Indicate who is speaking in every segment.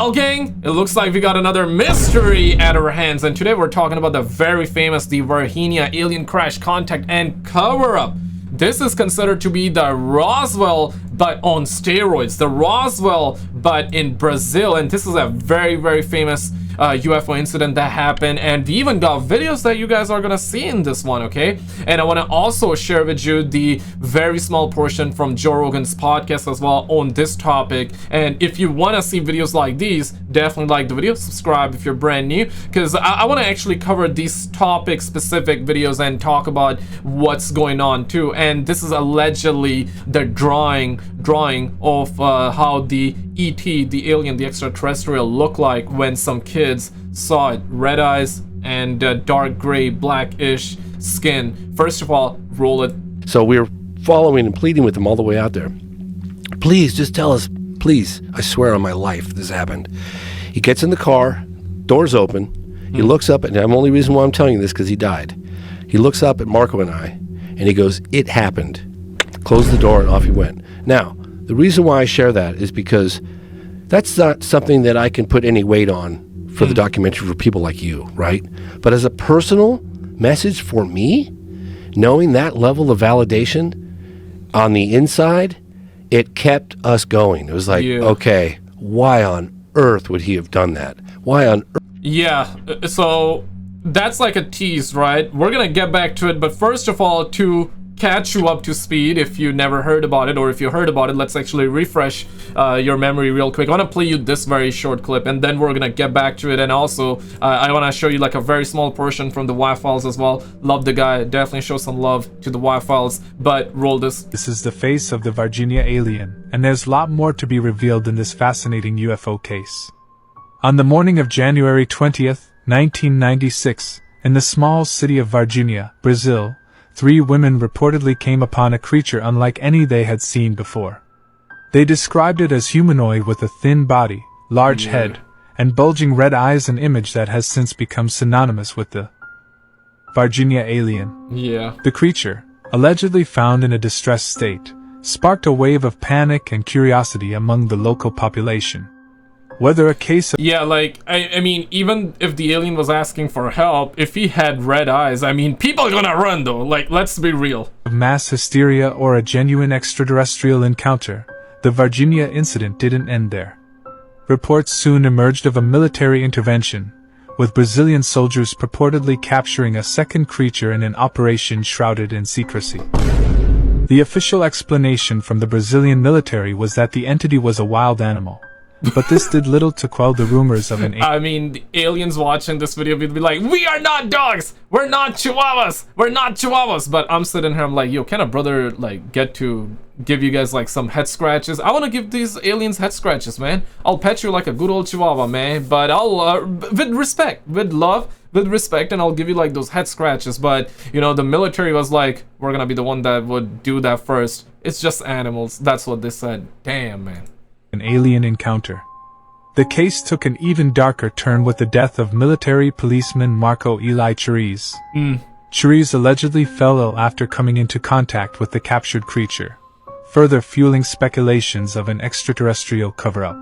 Speaker 1: Well, gang, it looks like we got another mystery at our hands, and today we're talking about the very famous the Varginha alien crash contact and cover-up. This is considered to be the Roswell, but on steroids. The Roswell, but in Brazil, and this is a very, very famous UFO incident that happened, and we even got videos that you guys are gonna see in this one, okay? And I want to also share with you the very small portion from Joe Rogan's podcast as well on this topic. And if you want to see videos like these, definitely like the video, subscribe if you're brand new, because I want to actually cover these topic specific videos and talk about what's going on too. And this is allegedly the drawing of how the ET, the alien, the extraterrestrial looked like when some kids saw it. Red eyes and dark gray, blackish skin. First of all, roll it.
Speaker 2: So we're following and pleading with him all the way out there. Please, just tell us, please. I swear on my life this happened. He gets in the car, doors open. He looks up, and the only reason why I'm telling you this because he died. He looks up at Marco and I, and he goes, "It happened." Closed the door, and off he went. Now, the reason why I share that is because that's not something that I can put any weight on for the documentary for people like you, right? But as a personal message for me, knowing that level of validation on the inside, it kept us going. It was like, okay, why on earth would he have done that? Why on earth?
Speaker 1: Yeah, so that's like a tease, right? We're gonna get back to it, but first of all, to catch you up to speed, if you never heard about it, or if you heard about it, let's actually refresh your memory real quick. I want to play you this very short clip, and then we're gonna get back to it. And also I want to show you like a very small portion from the Y-Files as well. Love the guy, definitely show some love to the Y-Files, but roll this.
Speaker 3: This is the face of the Varginha alien, and there's a lot more to be revealed in this fascinating UFO case. On the morning of January 20th, 1996, in the small city of Varginha, Brazil, 3 women reportedly came upon a creature unlike any they had seen before. They described it as humanoid with a thin body, large head, and bulging red eyes, an image that has since become synonymous with the Varginha alien. The creature, allegedly found in a distressed state, sparked a wave of panic and curiosity among the local population. Whether a case of
Speaker 1: I mean, even if the alien was asking for help, if he had red eyes, I mean, people are gonna run though, like, let's be real.
Speaker 3: Mass hysteria or a genuine extraterrestrial encounter, the Varginha incident didn't end there. Reports soon emerged of a military intervention, with Brazilian soldiers purportedly capturing a second creature in an operation shrouded in secrecy. The official explanation from the Brazilian military was that the entity was a wild animal. But this did little to quell the rumors of an
Speaker 1: I mean, the aliens watching this video would be like, "We are not dogs! We're not chihuahuas! We're not chihuahuas!" But I'm sitting here, I'm like, yo, can a brother, like, get to give you guys, like, some head scratches? I want to give these aliens head scratches, man. I'll pet you like a good old chihuahua, man. But I'll, with respect, with love, with respect, and I'll give you, like, those head scratches. But, you know, the military was like, we're gonna be the one that would do that first. It's just animals. That's what they said. Damn, man.
Speaker 3: An alien encounter. The case took an even darker turn with the death of military policeman Marco Eli Chiriz. Chiriz allegedly fell ill after coming into contact with the captured creature, further fueling speculations of an extraterrestrial cover-up.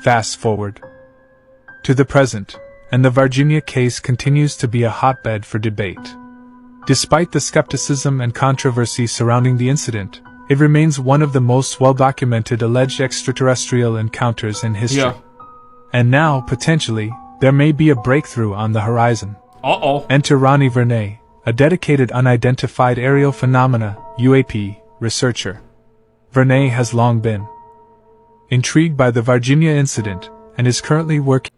Speaker 3: Fast forward to the present, and the Varginha case continues to be a hotbed for debate. Despite the skepticism and controversy surrounding the incident, it remains one of the most well-documented alleged extraterrestrial encounters in history. And now, potentially, there may be a breakthrough on the horizon. Enter Ronnie Vernay, a dedicated unidentified aerial phenomena UAP researcher. Vernay has long been intrigued by the Varginha incident and is currently working.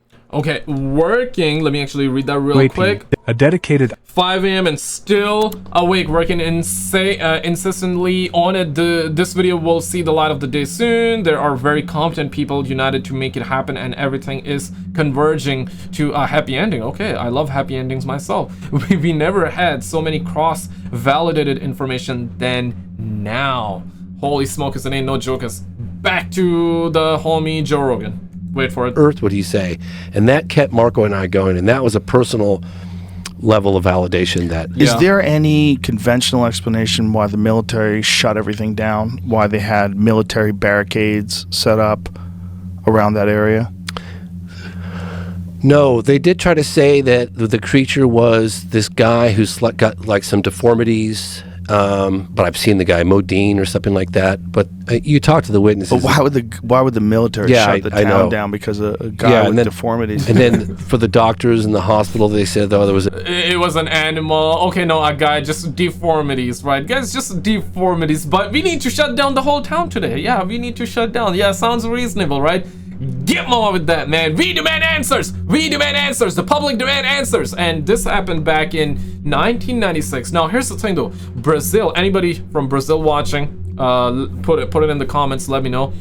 Speaker 1: Working. Let me actually read that real quick.
Speaker 3: A dedicated
Speaker 1: 5 a.m. and still awake, working insistently on it. This video will see the light of the day soon. There are very competent people united to make it happen, and everything is converging to a happy ending. Okay, I love happy endings myself. We never had so many cross-validated information than now. Holy smokers, it ain't no jokers. Back to the homie Joe Rogan. Wait for it.
Speaker 2: Earth would he say? And that kept Marco and I going, and that was a personal level of validation. That
Speaker 4: is there any conventional explanation why the military shut everything down? Why they had military barricades set up around that area?
Speaker 2: No, they did try to say that the creature was this guy who's got like some deformities. But I've seen the guy Modine or something like that. But you talk to the witnesses.
Speaker 4: But why would the military shut the town down because of a guy with deformities?
Speaker 2: And then for the doctors in the hospital, they said, oh, there was
Speaker 1: it was an animal. Okay, no, a guy, just deformities, right? Guys, just deformities. But we need to shut down the whole town today. Yeah, we need to shut down. Yeah, sounds reasonable, right? Get more with that, man. We demand answers. We demand answers. The public demand answers. And this happened back in 1996. Now, here's the thing, though. Brazil. Anybody from Brazil watching? Put it in the comments. Let me know.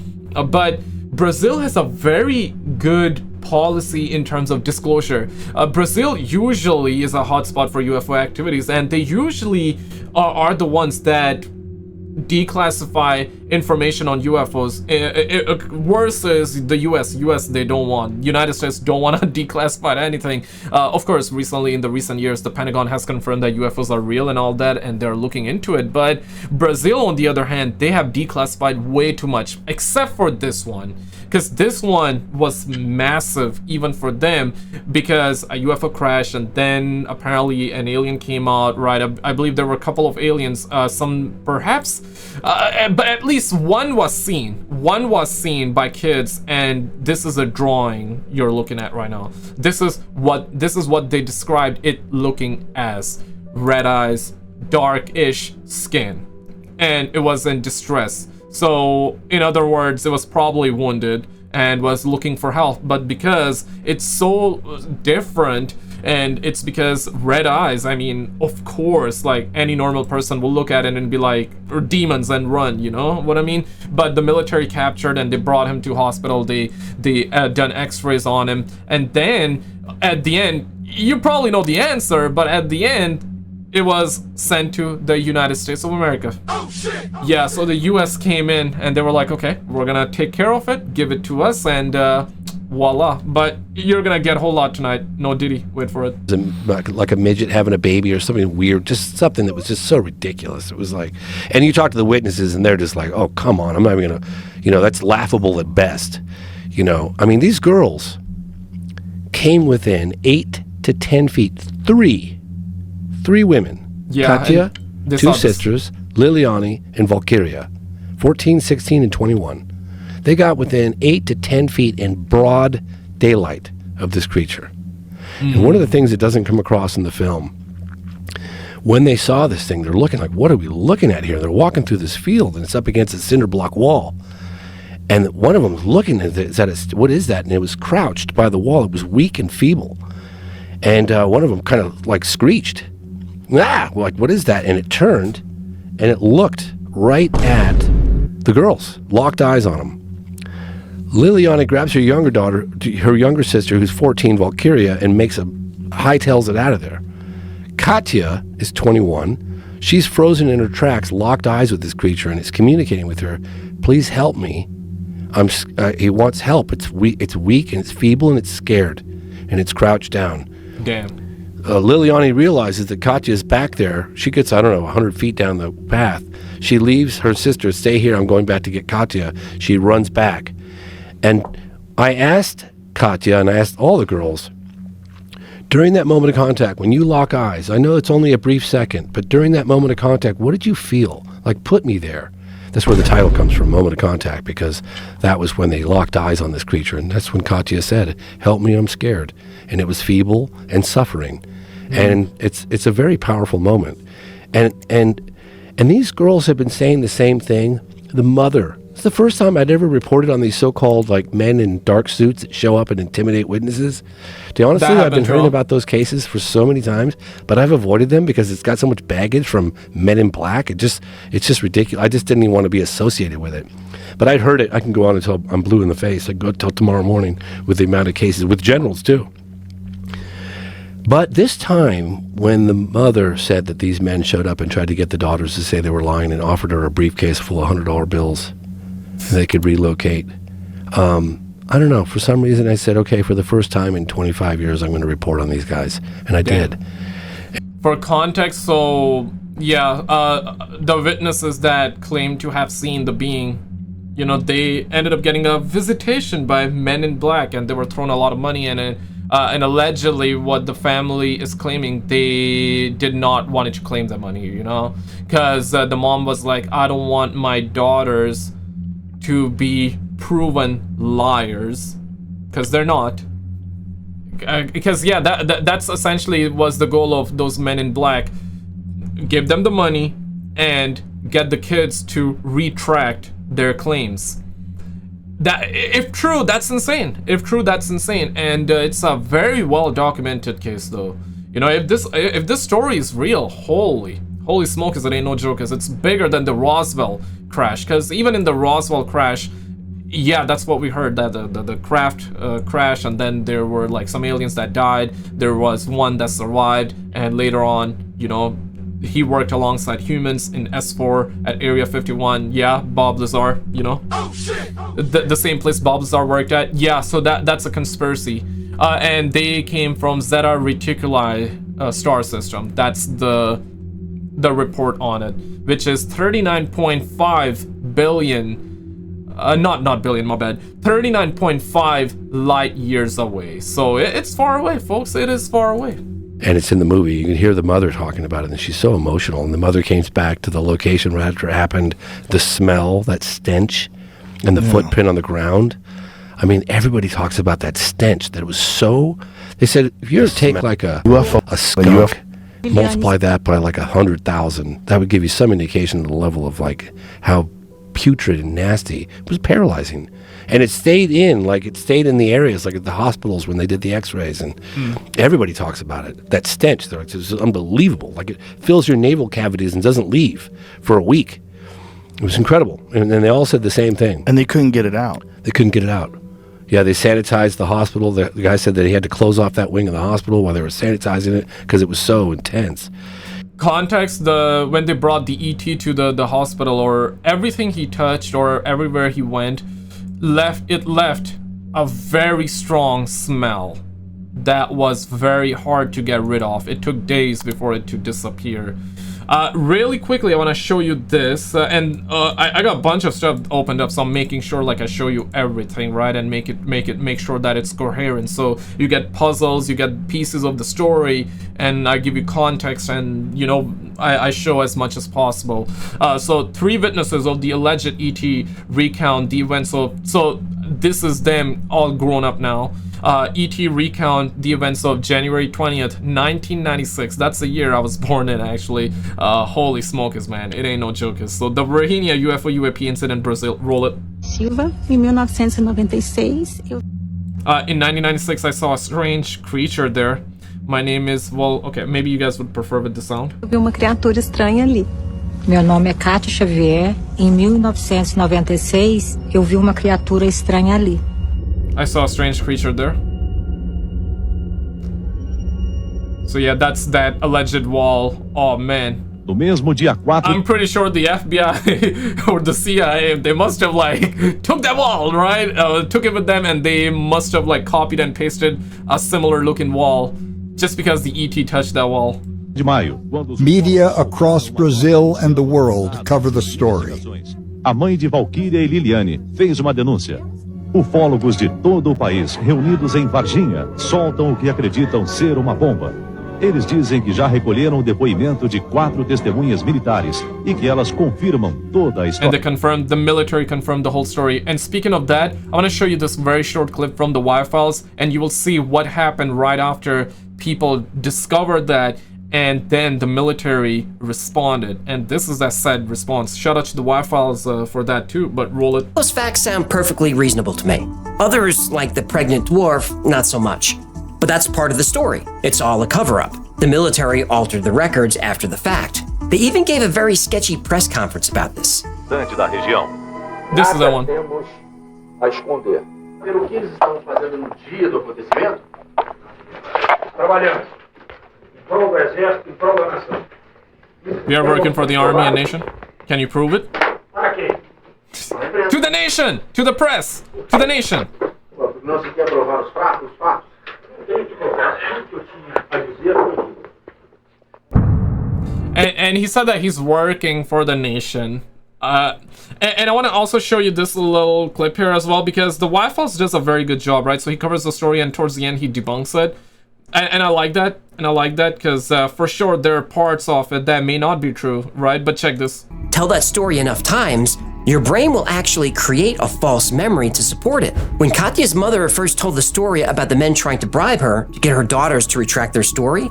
Speaker 1: But Brazil has a very good policy in terms of disclosure. Brazil usually is a hotspot for UFO activities, and they usually are the ones that declassify information on UFOs versus the US they don't want. United States don't want to declassify anything. Of course, recently in the recent years, the Pentagon has confirmed that UFOs are real and all that, and they're looking into it. But Brazil, on the other hand, they have declassified way too much, except for this one. Because this one was massive even for them, because a UFO crashed and then apparently an alien came out, right? I believe there were a couple of aliens, some perhaps, but at least one was seen. One was seen by kids, and this is a drawing you're looking at right now. This is what they described it looking as: red eyes, dark-ish skin, and it was in distress. So, in other words, it was probably wounded and was looking for help. But because it's so different, and it's because red eyes, I mean, of course, like any normal person will look at it and be like, or demons, and run, you know what I mean? But the military captured and they brought him to hospital. They done x-rays on him. And then at the end, you probably know the answer, but at the end, it was sent to the United States of America. Oh, shit. Yeah, so the US came in and they were like, okay, we're gonna take care of it, give it to us, and voila. But you're gonna get a whole lot tonight. No Diddy, wait for it.
Speaker 2: Like a midget having a baby or something weird, just something that was just so ridiculous. It was like, and you talk to the witnesses and they're just like, oh, come on, I'm not even gonna, that's laughable at best. I mean, these girls came within 8 to 10 feet, three women, Katya, two sisters, Liliani and Valkyria, 14, 16, and 21. They got within 8 to 10 feet in broad daylight of this creature. And one of the things that doesn't come across in the film, when they saw this thing, they're looking like, what are we looking at here? They're walking through this field and it's up against a cinder block wall. And one of them was looking at it, what is that? And it was crouched by the wall. It was weak and feeble. And one of them kind of like screeched. Like, what is that? And it turned and it looked right at the girls, locked eyes on them. Liliana grabs her younger sister, who's 14, Valkyria, and hightails it out of there. Katya is 21. She's frozen in her tracks, locked eyes with this creature, and it's communicating with her. Please help me. He wants help. It's weak and it's feeble and it's scared, and it's crouched down.
Speaker 1: Damn.
Speaker 2: Liliani realizes that Katya is back there. She gets, 100 feet down the path. She leaves her sister, stay here, I'm going back to get Katya. She runs back. And I asked Katya, and I asked all the girls, during that moment of contact, when you lock eyes, I know it's only a brief second, but during that moment of contact, what did you feel? Like, put me there. That's where the title comes from, Moment of Contact, because that was when they locked eyes on this creature. And that's when Katya said, help me, I'm scared. And it was feeble and suffering. And it's a very powerful moment. And these girls have been saying the same thing. The mother, it's the first time I'd ever reported on these so-called like men in dark suits that show up and intimidate witnesses. To be honest with you, I've been hearing about those cases for so many times, but I've avoided them because it's got so much baggage from men in black. It's just ridiculous. I just didn't even want to be associated with it. But I'd heard it. I can go on until I'm blue in the face. I go till tomorrow morning with the amount of cases, with generals too. But this time, when the mother said that these men showed up and tried to get the daughters to say they were lying and offered her a briefcase full of $100 bills and they could relocate, I don't know, for some reason I said, okay, for the first time in 25 years, I'm going to report on these guys. And I did.
Speaker 1: For context, so, yeah, the witnesses that claim to have seen the being, they ended up getting a visitation by men in black, and they were thrown a lot of money in it. And allegedly, what the family is claiming, they did not want to claim the money, you know? Because the mom was like, I don't want my daughters to be proven liars. Because they're not. Because, yeah, that's essentially was the goal of those men in black. Give them the money and get the kids to retract their claims. That, if true, that's insane. If true, that's insane. And it's a very well documented case, though. You know, if this story is real, holy smokes, it ain't no joke. It's bigger than the Roswell crash. Because even in the Roswell crash, yeah, that's what we heard, that the craft crashed, and then there were like some aliens that died. There was one that survived, and later on, you know, he worked alongside humans in S4 at Area 51. Yeah, Bob Lazar, you know. Oh, shit. The same place Bob Lazar worked at. Yeah, so that's a conspiracy. And they came from Zeta Reticuli star system. That's the report on it, which is 39.5 billion, not billion, my bad, 39.5 light years away. So it's far away, folks. It is far away.
Speaker 2: And it's in the movie. You can hear the mother talking about it, and she's so emotional. And the mother came back to the location right after it happened. The smell, that stench, and the footprint on the ground. I mean, everybody talks about that stench. That it was so. They said if you were to take like a UFO, a skunk, multiply that by like 100,000, that would give you some indication of the level of like how putrid and nasty. It was paralyzing. And it stayed in the areas, like at the hospitals when they did the x-rays, and everybody talks about it. That stench, it's unbelievable. Like it fills your navel cavities and doesn't leave for a week. It was incredible. And then they all said the same thing.
Speaker 4: And they couldn't get it out.
Speaker 2: They couldn't get it out. Yeah, they sanitized the hospital. The guy said that he had to close off that wing of the hospital while they were sanitizing it because it was so intense.
Speaker 1: Context, when they brought the ET to the hospital, or everything he touched or everywhere he went, left a very strong smell that was very hard to get rid of. It took days before it to disappear. Really quickly, I want to show you this, and I got a bunch of stuff opened up, so I'm making sure like I show you everything, right, and make sure that it's coherent. So you get puzzles, you get pieces of the story, and I give you context, and you know, I show as much as possible. So 3 witnesses of the alleged ET recount the events. So this is them all grown up now. ET recount the events of January 20th, 1996. That's the year I was born in, actually. Holy smokers, man. It ain't no jokers. So, the Varginha UFO UAP incident in Brazil. Roll it.
Speaker 5: Silva, em 1996,
Speaker 1: in 1996, I saw a strange creature there. My name is, well, okay, maybe you guys would prefer with the sound.
Speaker 5: Eu vi uma criatura estranha ali. Meu nome é Kátia Xavier. Em 1996, eu vi uma criatura estranha ali.
Speaker 1: I saw a strange creature there. So yeah, that's that alleged wall. Oh man.
Speaker 6: No mesmo dia 4.
Speaker 1: I'm pretty sure the FBI or the CIA, they must have like took that wall, right? Took it with them, and they must have like copied and pasted a similar looking wall just because the ET touched that wall.
Speaker 6: De maio,
Speaker 7: media across Brazil and the world cover the story.
Speaker 6: A mãe de Valquíria e Liliane fez uma denúncia. Ufólogos de todo o país, reunidos em Varginha, soltam o que acreditam ser uma bomba. Eles dizem que já recolheram o depoimento de 4 testemunhas militares e que elas confirmam toda a história.
Speaker 1: And the military confirmed the whole story. And speaking of that, I want to show you this very short clip from the Wire Files, and you will see what happened right after people discovered that, and then the military responded. And this is that said response. Shout out to the Wire Files for that too, but roll it.
Speaker 8: Those facts sound perfectly reasonable to me. Others, like the pregnant dwarf, not so much. But that's part of the story. It's all a cover-up. The military altered the records after the fact. They even gave a very sketchy press conference about this.
Speaker 6: Da região.
Speaker 1: This is that one.
Speaker 9: Temos a esconder. Pelo que eles estavam fazendo no dia do acontecimento, trabalhando em prol do exército, em prol da nação.
Speaker 1: We are working for the army and nation. Can you prove it?
Speaker 9: Para quem?
Speaker 1: To the nation! To the press! To the nation!
Speaker 9: Não se quer provar os fatos. Eu tenho que provar tudo que eu tinha a dizer foi dito.
Speaker 1: And he said that he's working for the nation. And I want to also show you this little clip here as well, because the Y-Files does a very good job, right? So he covers the story, and towards the end he debunks it, and I like that, because for sure there are parts of it that may not be true, right? But check this.
Speaker 8: Tell that story enough times, your brain will actually create a false memory to support it. When Katya's mother first told the story about the men trying to bribe her to get her daughters to retract their story,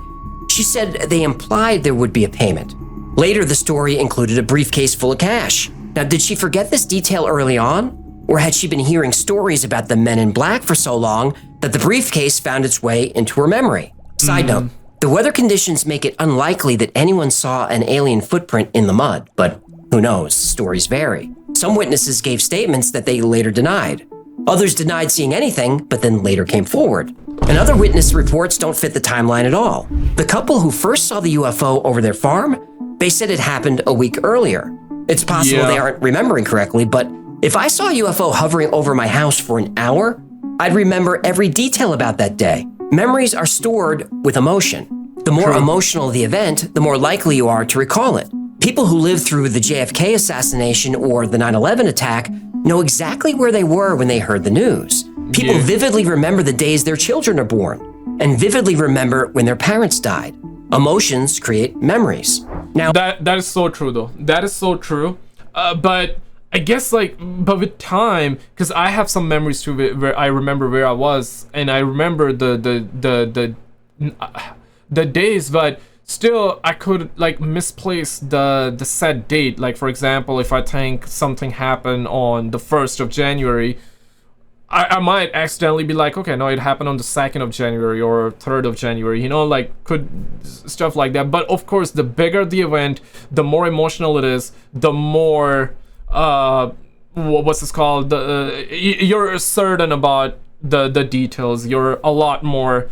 Speaker 8: she said they implied there would be a payment. Later, the story included a briefcase full of cash. Now, did she forget this detail early on? Or had she been hearing stories about the men in black for so long that the briefcase found its way into her memory? Side note, the weather conditions make it unlikely that anyone saw an alien footprint in the mud, but who knows, stories vary. Some witnesses gave statements that they later denied. Others denied seeing anything, but then later came forward. And other witness reports don't fit the timeline at all. The couple who first saw the UFO over their farm, they said it happened a week earlier. It's possible they aren't remembering correctly, but if I saw a UFO hovering over my house for an hour, I'd remember every detail about that day. Memories are stored with emotion. The more emotional the event, the more likely you are to recall it. People who lived through the JFK assassination or the 9/11 attack know exactly where they were when they heard the news. People vividly remember the days their children are born, and vividly remember when their parents died. Emotions create memories. Now,
Speaker 1: that is so true, though. That is so true. But I guess, like, but with time, because I have some memories too, where I remember where I was, and I remember the days, but still I could like misplace the set date. Like, for example, if I think something happened on the 1st of January, I might accidentally be like, okay, no, it happened on the 2nd of January or 3rd of January, you know, like, could stuff like that. But of course, the bigger the event, the more emotional it is, the more what's this called, you're certain about the details. You're a lot more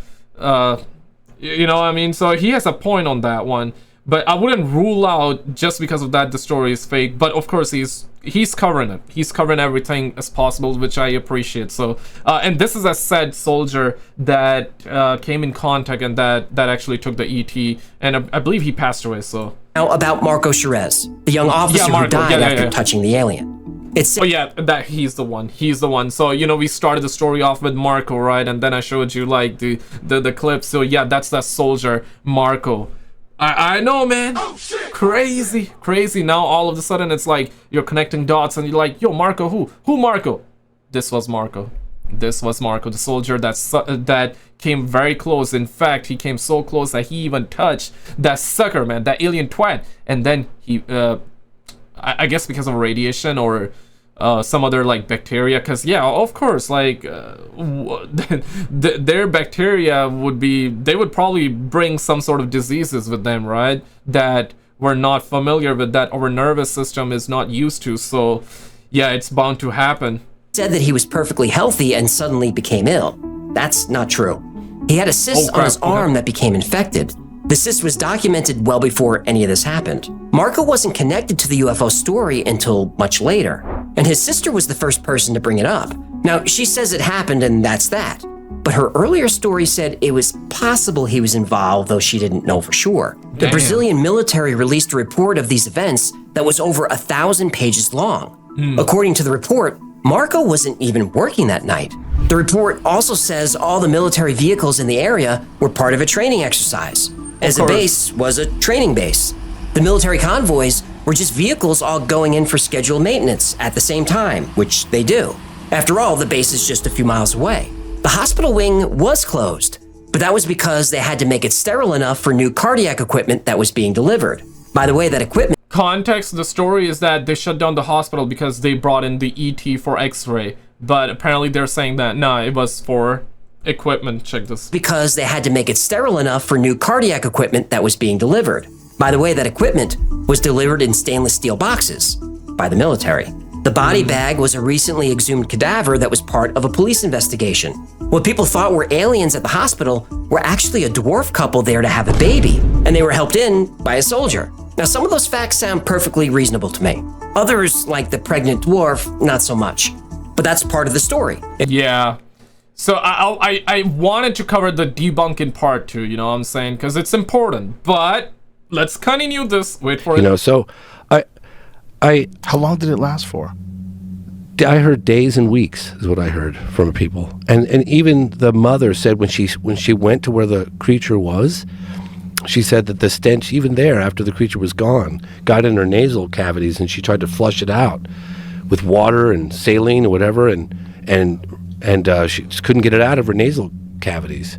Speaker 1: you know what I mean? So he has a point on that one, but I wouldn't rule out just because of that the story is fake. But of course he's covering it. He's covering everything as possible, which I appreciate. So and this is a said soldier that came in contact and that actually took the ET, and I believe he passed away. So
Speaker 8: now about Marco Cherez, the young officer who died after touching the alien.
Speaker 1: Oh yeah, that he's the one. So, you know, we started the story off with Marco, right? And then I showed you like the clip. So yeah, that's that soldier, Marco. I know, man. Oh, shit. Crazy. Now all of a sudden it's like you're connecting dots and you're like, yo, Marco, who Marco? This was Marco, the soldier that came very close. In fact, he came so close that he even touched that sucker, man, that alien twat. And then he I guess because of radiation or some other like bacteria, because yeah, of course, like their bacteria they would probably bring some sort of diseases with them, right, that we're not familiar with, that our nervous system is not used to. So yeah, it's bound to happen.
Speaker 8: Said that he was perfectly healthy and suddenly became ill. That's not true. He had a cyst on his arm that became infected. The cyst was documented well before any of this happened. Marco wasn't connected to the UFO story until much later, and his sister was the first person to bring it up. Now, she says it happened and that's that, but her earlier story said it was possible he was involved, though she didn't know for sure. The Brazilian military released a report of these events that was over 1,000 pages long. According to the report, Marco wasn't even working that night. The report also says all the military vehicles in the area were part of a training exercise, as the base was a training base. The military convoys were just vehicles all going in for scheduled maintenance at the same time, which they do. After all, the base is just a few miles away. The hospital wing was closed, but that was because they had to make it sterile enough for new cardiac equipment that was being delivered. By the way, that equipment...
Speaker 1: Context of the story is that they shut down the hospital because they brought in the ET for X-ray, but apparently they're saying that, nah, it was for equipment. Check this.
Speaker 8: Because they had to make it sterile enough for new cardiac equipment that was being delivered. By the way, that equipment was delivered in stainless steel boxes by the military. The body bag was a recently exhumed cadaver that was part of a police investigation. What people thought were aliens at the hospital were actually a dwarf couple there to have a baby, and they were helped in by a soldier. Now, some of those facts sound perfectly reasonable to me. Others, like the pregnant dwarf, not so much. But that's part of the story.
Speaker 1: Yeah. So I wanted to cover the debunking part too, you know what I'm saying? Because it's important. But let's continue this. Wait for it.
Speaker 2: You know, so
Speaker 4: How long did it last for?
Speaker 2: I heard days and weeks is what I heard from people, and even the mother said when she went to where the creature was, she said that the stench even there after the creature was gone got in her nasal cavities, and she tried to flush it out with water and saline or whatever, and she just couldn't get it out of her nasal cavities.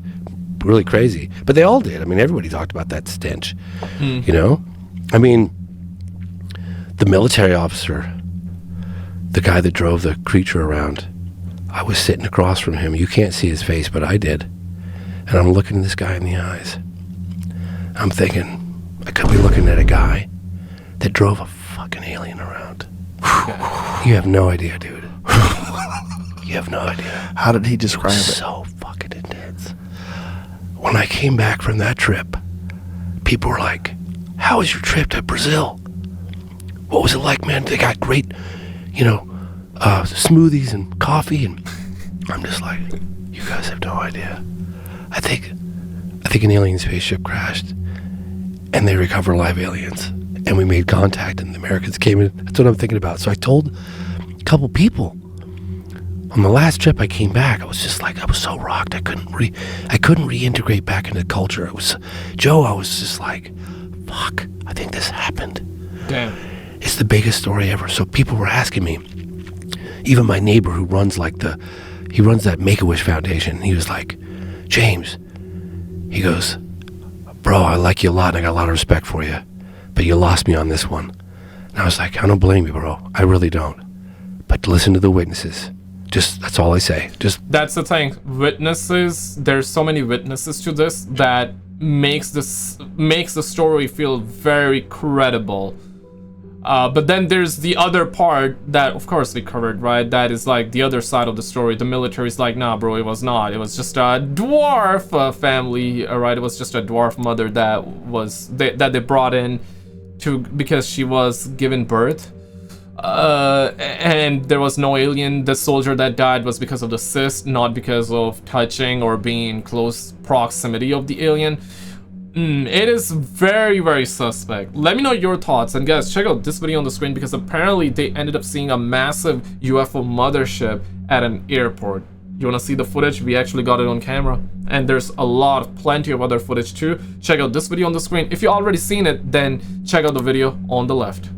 Speaker 2: Really crazy, but they all did. I mean, everybody talked about that stench. You know, I mean, the military officer. The guy that drove the creature around, I was sitting across from him. You can't see his face, but I did. And I'm looking this guy in the eyes. I'm thinking, I could be looking at a guy that drove a fucking alien around. You have no idea, dude. You have no idea.
Speaker 4: How did he describe it?
Speaker 2: So fucking intense. When I came back from that trip, people were like, how was your trip to Brazil? What was it like, man? They got great... smoothies and coffee, and I'm just like, you guys have no idea. I think an alien spaceship crashed, and they recover live aliens, and we made contact, and the Americans came in. That's what I'm thinking about. So I told a couple people. On the last trip I came back, I was just like, I was so rocked. I couldn't reintegrate back into culture. I was just like, fuck, I think this happened.
Speaker 1: Damn.
Speaker 2: It's the biggest story ever. So people were asking me, even my neighbor who runs that Make-A-Wish Foundation, he was like, James, he goes, bro, I like you a lot and I got a lot of respect for you, but you lost me on this one. And I was like, I don't blame you, bro. I really don't. But listen to the witnesses. Just, that's all I say.
Speaker 1: That's the thing. Witnesses, there's so many witnesses to this that makes the story feel very credible. But then there's the other part that, of course, we covered, right? That is like the other side of the story. The military's like, nah, bro, it was not. It was just a dwarf family, right? It was just a dwarf mother that they brought in because she was given birth. And there was no alien. The soldier that died was because of the cyst, not because of touching or being in close proximity of the alien. It is very, very suspect. Let me know your thoughts, and guys, check out this video on the screen because apparently they ended up seeing a massive UFO mothership at an airport. You want to see the footage? We actually got it on camera, and there's plenty of other footage too. Check out this video on the screen. If you already seen it, then check out the video on the left.